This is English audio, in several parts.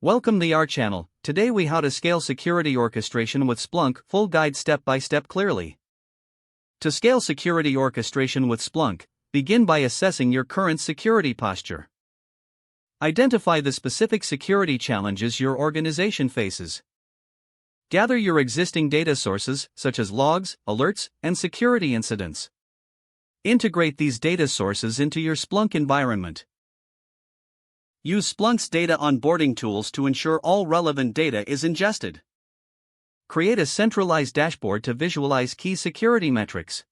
Welcome to our channel. Today we how to scale security orchestration with Splunk, full guide step by step clearly. To scale security orchestration with Splunk, begin by assessing your current security posture. Identify the specific security challenges your organization faces. Gather your existing data sources, such as logs, alerts, and security incidents. Integrate these data sources into your Splunk environment. Use Splunk's data onboarding tools to ensure all relevant data is ingested. Create a centralized dashboard to visualize key security metrics.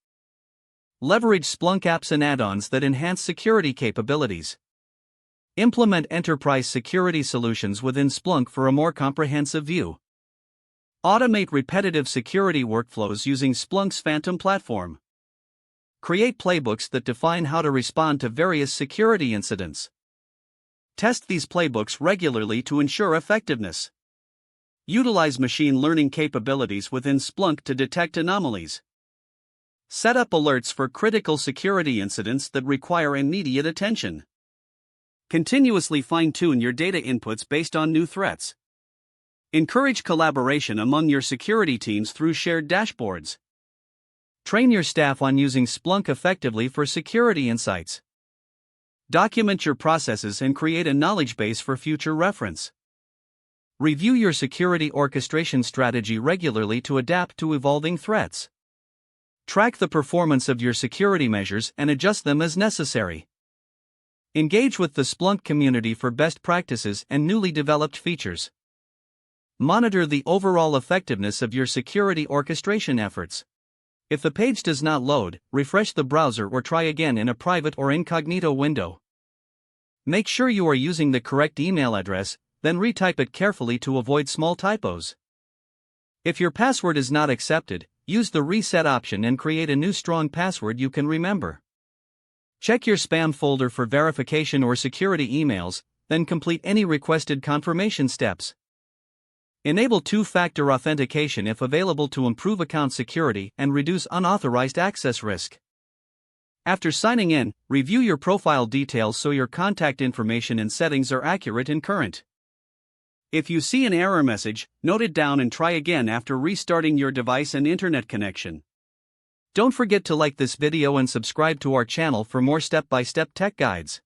Leverage Splunk apps and add-ons that enhance security capabilities. Implement enterprise security solutions within Splunk for a more comprehensive view. Automate repetitive security workflows using Splunk's Phantom platform. Create playbooks that define how to respond to various security incidents. Test these playbooks regularly to ensure effectiveness. Utilize machine learning capabilities within Splunk to detect anomalies. Set up alerts for critical security incidents that require immediate attention. Continuously fine-tune your data inputs based on new threats. Encourage collaboration among your security teams through shared dashboards. Train your staff on using Splunk effectively for security insights. Document your processes and create a knowledge base for future reference. Review your security orchestration strategy regularly to adapt to evolving threats. Track the performance of your security measures and adjust them as necessary. Engage with the Splunk community for best practices and newly developed features. Monitor the overall effectiveness of your security orchestration efforts. If the page does not load, refresh the browser or try again in a private or incognito window. Make sure you are using the correct email address, then retype it carefully to avoid small typos. If your password is not accepted, use the reset option and create a new strong password you can remember. Check your spam folder for verification or security emails, then complete any requested confirmation steps. Enable two-factor authentication if available to improve account security and reduce unauthorized access risk. After signing in, review your profile details so your contact information and settings are accurate and current. If you see an error message, note it down and try again after restarting your device and internet connection. Don't forget to like this video and subscribe to our channel for more step-by-step tech guides.